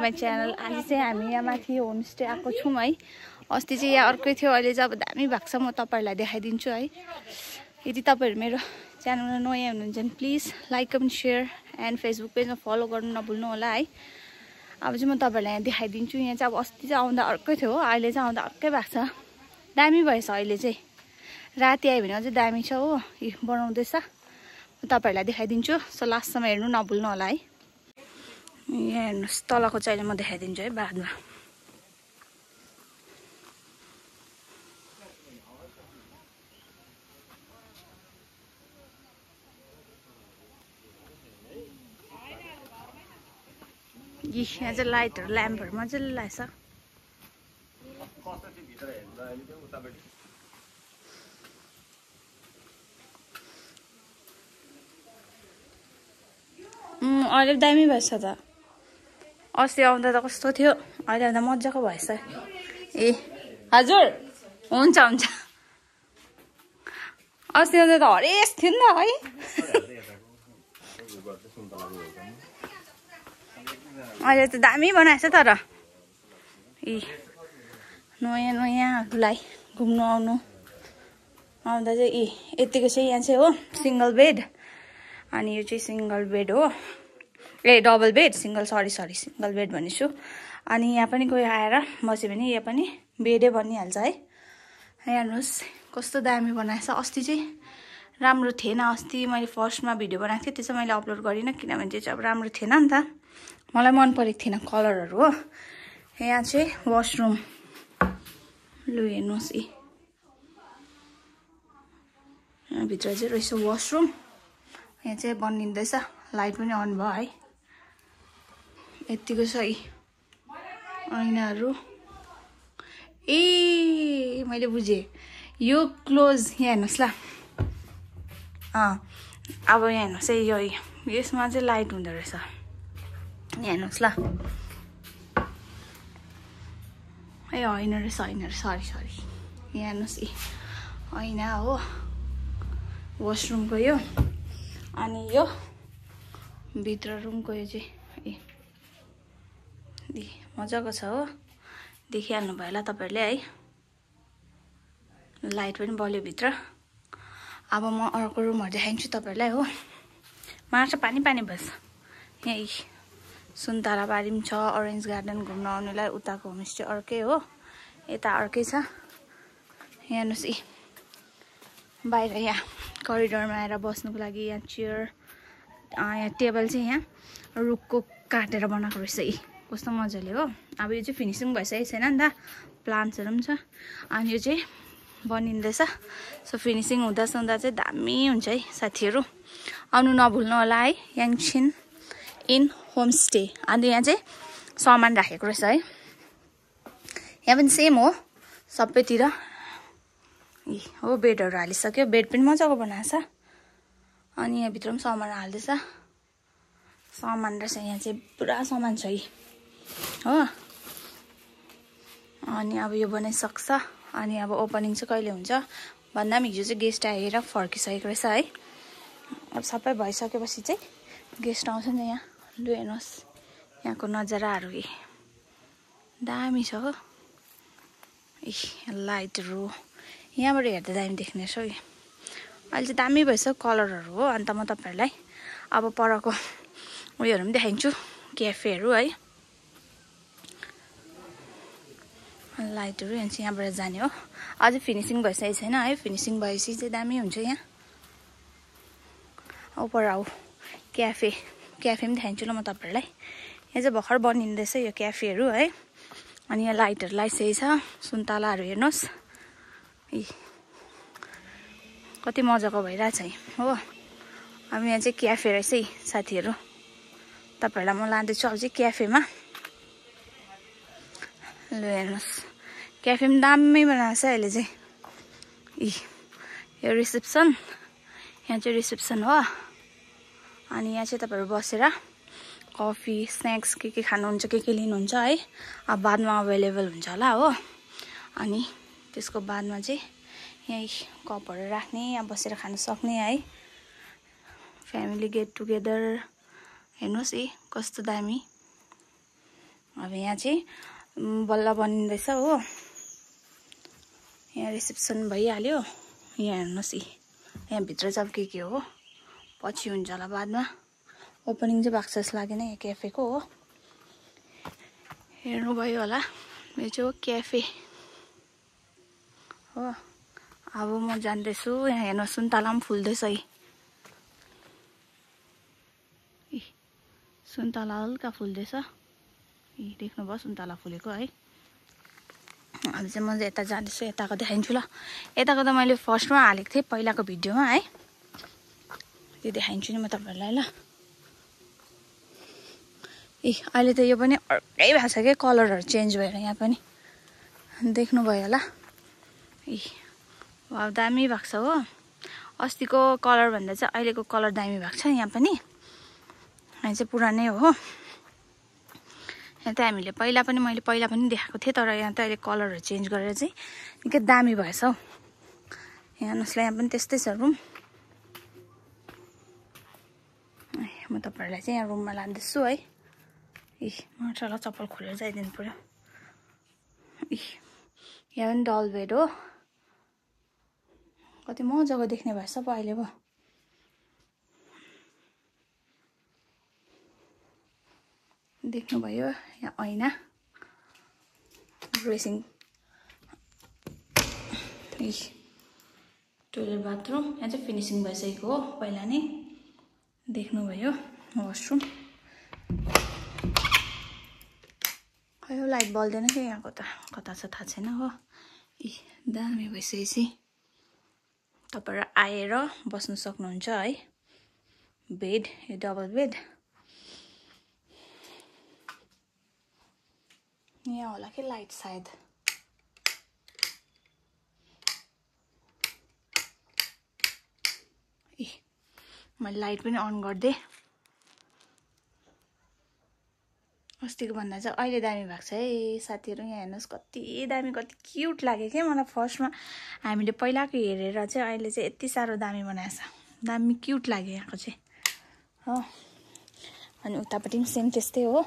My channel. आज चाहिँ हामी यहाँ माथि होमस्टे आएको छौँ है। अस्ति चाहिँ यहाँ अर्कै थियो, अहिले चाहिँ अब दामी भएको छ। म तपाईँहरूलाई देखाइदिन्छु है। यदि तपाईँहरू मेरो च्यानलमा नयाँ हुनुहुन्छ भने please like comment share and Facebook पेजमा फलो गर्नु नभुल्नु होला है। अब चाहिँ म तपाईँहरूलाई यहाँ देखाइदिन्छु। यहाँ चाहिँ अब अस्ति चाहिँ आउँदा अर्कै थियो हो, अहिले चाहिँ आउँदा अर्कै भएको छ। दामी भएछ अहिले चाहिँ। राति आयो भने अझै दामी छ हो। बनाउँदैछ, म तपाईँहरूलाई देखाइदिन्छु। सो लास्टसम्म हेर्नु नभुल्नु होला है। यहाँ हेर्नुहोस्, तलको चाहिँ म देखाइदिन्छु है बादमा। यहाँ चाहिँ लाइटहरू ल्याम्पहरू मजाले लाग्छ। अहिले दामी भएछ त। अस्ति आउँदा त कस्तो थियो, अहिले आउँदा मजाको भएछ। ए हजुर, हुन्छ हुन्छ। अस्ति आउँदा त हरेस थियो नि त है। अहिले त दामी बनाएछ तर। नयाँ नयाँहरूलाई घुम्नु आउँदा चाहिँ यतिको चाहिँ यहाँ चाहिँ हो सिङ्गल बेड। अनि यो चाहिँ सिङ्गल बेड हो, a double bed, sorry single bed भनेछु। अनि यहाँ पनि कोही आएर बस्यो भने यहाँ पनि बेडै बनिहाल्छ है। हेर्नुहोस् कस्तो दामी बनाएछ। अस्ति चाहिँ राम्रो थिएन, अस्ति मैले फर्स्टमा भिडियो बनाएको थिएँ, त्यो चाहिँ मैले अपलोड गरिनँ किनभने त्यो चाहिँ अब राम्रो थिएन नि त, मलाई मन परेको थिएन कलरहरू हो। यहाँ चाहिँ वासरुम, लु हेर्नुहोस् यहाँभित्र चाहिँ रहेछ वासरुम। यहाँ चाहिँ बनिँदैछ, लाइट पनि अन भयो है। यतिको छ ऐनाहरू। ए मैले बुझेँ, यो क्लोज। यहाँ हेर्नुहोस् ल। अब यहाँ हेर्नुहोस् है, यसमा चाहिँ लाइट हुँदो रहेछ। यहाँ हेर्नुहोस् ल। ए होइन रहेछ, सरी। यहाँ हेर्नुहोस् ऐना हो वासरुमको यो। अनि यो भित्र रुमको यो चाहिँ मजाको छ हो। देखिहाल्नु भयो होला तपाईँहरूले है। लाइट पनि बल्यो भित्र। अब म अर्को रुमहरू देखाइदिन्छु तपाईँहरूलाई हो। मार्छ पानी भएछ। यहाँ सुन्तला बारी पनि छ, अरेन्ज गार्डन घुम्न आउनेलाई। उताको होमस्टे अर्कै हो, यता अर्कै छ। यहाँ हेर्नुहोस् बाहिर यहाँ करिडोरमा आएर बस्नुको लागि यहाँ चेयर, यहाँ टेबल चाहिँ यहाँ रुखको काटेर बनाएको रहेछ। कस्तो मजाले हो। अब यो चाहिँ फिनिसिङ भइसकेको छैन नि त, प्लान्ट्सहरू पनि छ। अनि यो चाहिँ बनिँदैछ। सो फिनिसिङ हुँदा चाहिँ दामी हुन्छ है। साथीहरू आउनु नभुल्नु होला है, याङछिन इन होमस्टे। अनि यहाँ चाहिँ सामान राखेको रहेछ है। यहाँ पनि सेम हो सबैतिर हो। बेडहरू हालिसक्यो, बेड पनि मजाको बनाएछ। अनि यहाँभित्र पनि सामान हाल्दैछ। सामान रहेछ यहाँ चाहिँ पुरा सामान छ हो। अनि अब यो बनाइसक्छ। अनि अब ओपनिङ चाहिँ कहिले हुन्छ भन्दा पनि हिजो चाहिँ गेस्ट आएर फर्किसकेको रहेछ है। अब सबै भइसकेपछि चाहिँ गेस्ट आउँछ नि यहाँ। लु हेर्नुहोस् यहाँको नजाराहरू दामी छ हो। लाइटहरू यहाँबाट हेर्दा दामी देख्ने रहेछ हो। अहिले चाहिँ दामी भएछ कलरहरू हो। अन्त म तपाईँहरूलाई अब परको उयोहरू पनि देखाइदिन्छु, क्याफेहरू है। लाइटहरू यहाँ चाहिँ यहाँबाट जाने हो। अझै फिनिसिङ भइसकेको छैन है। फिनिसिङ भएपछि चाहिँ दामी हुन्छ यहाँ। उपर आऊ क्याफे पनि देखाइदिन्छु ल म तपाईँहरूलाई। यहाँ चाहिँ भर्खर बनिँदैछ यो क्याफेहरू है। अनि यहाँ लाइटहरू लगाइसकेको छ। सुन्तलाहरू हेर्नुहोस् कति मजाको भइरहेछ हो। अब यहाँ चाहिँ क्याफे रहेछ है साथीहरू। तपाईँहरूलाई म लाँदैछु अब चाहिँ क्याफेमा। लु हेर्नुहोस् क्याफे पनि दामी बनाएको छ अहिले चाहिँ। यो रिसेप्सन, यहाँ चाहिँ रिसेप्सन हो। अनि यहाँ चाहिँ तपाईँहरू बसेर कफी स्न्याक्स के खानुहुन्छ, के लिनुहुन्छ है। अब बादमा अभाइलेबल हुन्छ होला हो। अनि त्यसको बादमा चाहिँ यहीँ कपहरू राख्ने, यहाँ बसेर खान सक्ने है। फ्यामिली गेट टुगेदर हेर्नुहोस् कस्तो दामी अब यहाँ चाहिँ बल्ल बनिँदैछ हो। यहाँ रिसेप्सन भइहाल्यो। यहाँ हेर्नुहोस् यहाँ भित्र चाहिँ अब के हो पछि हुन्छ होला बादमा। ओपनिङ चाहिँ भएको जस्तो लागेन यहाँ क्याफेको हो। हेर्नुभयो होला यो चाहिँ हो क्याफे हो। अब म जान्दैछु। यहाँ हेर्नु सुन्तला पनि फुल्दैछ है। सुन्तला हल्का फुल्दैछ। देख्नुभयो सुन्तला फुलेको है। अब चाहिँ म यता जाँदैछु। यताको देखाइन्छु ल। यताको त मैले फर्स्टमा हालेको थिएँ पहिलाको भिडियोमा है। त्यो देखाइन्छु नि म तपाईँहरूलाई ल। अहिले त यो पनि अर्कै भएको छ क्या कलरहरू चेन्ज भएर यहाँ पनि देख्नुभयो होला। वाउ दामी भएको छ हो। अस्तिको कलर भन्दा चाहिँ अहिलेको कलर दामी भएको छ यहाँ पनि। यहाँ चाहिँ पुरानै हो। यहाँ त मैले पहिला पनि देखाएको थिएँ तर यहाँ त अहिले कलरहरू चेन्ज गरेर चाहिँ निकै दामी भएछ हौ। यहाँ हेर्नुहोस् यहाँ पनि त्यस्तै छ रुम। म तपाईँहरूलाई चाहिँ यहाँ रुममा लाँदैछु है। माछालाई चप्पल खोलेर जाइदिनु पर्यो। यहाँ पनि डल बेड हो। कति मजाको देख्ने भएछ पो अहिले पो। देख्नुभयो यहाँ ऐना ड्रेसिङ टोइलेट बाथरुम। यहाँ चाहिँ फिनिसिङ भइसकेको हो पहिला नै। देख्नुभयो वासरुम। खै लाइट बल्दैन कि यहाँको त कता छ थाहा छैन हो। दामी भइसकेपछि तपाईहरु आएर बस्न सक्नुहुन्छ है। बेड यो डबल बेड यहाँ होला कि लाइट सायद। मैले लाइट पनि अन गर्दै। अस्तिको भन्दा चाहिँ अहिले दामी भएको छ है साथीहरु। यहाँ हेर्नुस् कति दामी कति क्यूट लाग्यो के मलाई फर्स्टमा हामीले पहिलाको हेरेर चाहिँ अहिले चाहिँ यति साह्रो दामी बनाएको छ। दामी क्यूट लाग्यो यहाँको चाहिँ हो। अनि उतापट्टि पनि सेम त्यस्तै हो।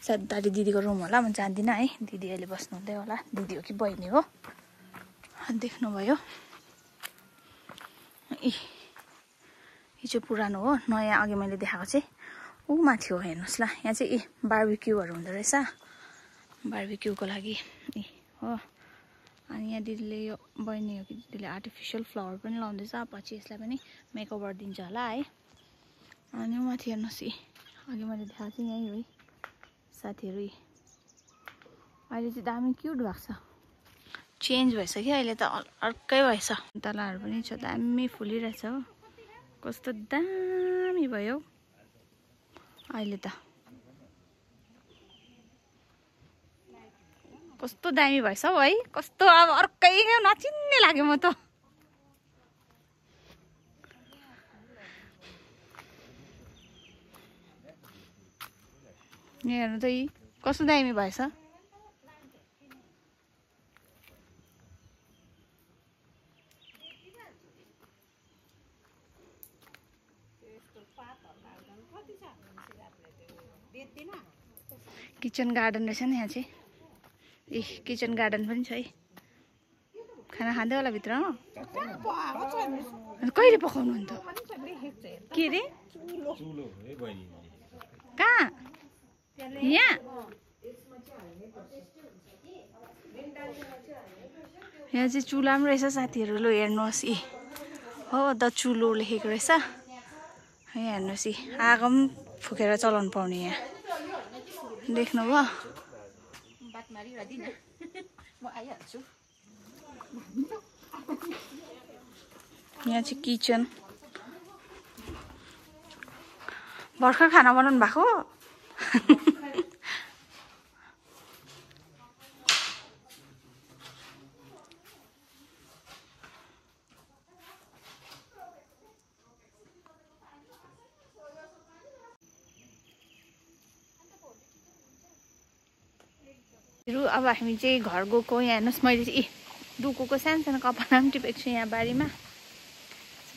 सायद दादी दिदीको रुम होला म जान्दिन है। दिदी अहिले बस्नु हुँदै होला। दिदी हो कि बहिनी हो देख्नुभयो। यो चाहिँ पुरानो हो। नयाँ अघि मैले देखाएको चाहिँ ऊ माथि हो हेर्नुस् ल। यहाँ चाहिँ बारबिक्यूहरू हुँदो रहेछ बारबिक्यूको लागि हो। अनि यहाँ दिदीले यो बहिनी हो कि दिदीले आर्टिफिसियल फ्लावर पनि लाउँदैछ। पछि यसलाई पनि मेकओभर दिन्छ होला है। अनि माथि हेर्नुस् अघि मैले देखाएको थिएँ यही हो साथीहरु। अहिले चाहिँ दामी क्यूट भएको छ। चेन्ज भएछ कि अहिले त अर्कै भएछ। तलाहरू पनि छ दामी फुलिरहेछ हो। कस्तो दामी भयो अहिले त। कस्तो दामी भएछ हौ है। कस्तो अब अर्कै नचिन्ने लाग्यो म त। यहाँ हेर्नु त कस्तो दामी भएछ। किचन गार्डन रहेछ नि यहाँ चाहिँ। किचन गार्डन पनि छ है। खाना खाँदै होला भित्र हो। कहिले पकाउनु हुन्छ के रे कहाँ यहाँ यहाँ चाहिँ चुला पनि रहेछ साथीहरु। लो हेर्नुहोस् हो द चुलो लेखेको रहेछ। यहाँ हेर्नुहोस् आगो पनि फुकेर चलाउनु पाउने यहाँ देख्नुभयो। बात मारिरहदिन म आइहाल्छु। यहाँ चाहिँ किचन भर्खर खाना बनाउनु भएको। अब हामी चाहिँ घर गएको। यहाँ हेर्नुहोस् मैले चाहिँ दुकोको सानो सानो कपडा पनि टिपेको छु यहाँ बारीमा।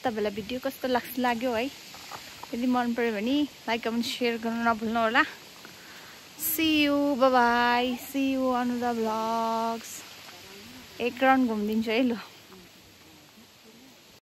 तपाईँलाई भिडियो कस्तो लाग्यो है। यदि मन पर्यो भने लाइक कमेन्ट सेयर गर्नु नभुल्नु होला। See you, bye bye. See you on the vlogs. एक राउन्ड घुमिदिन्छु है ल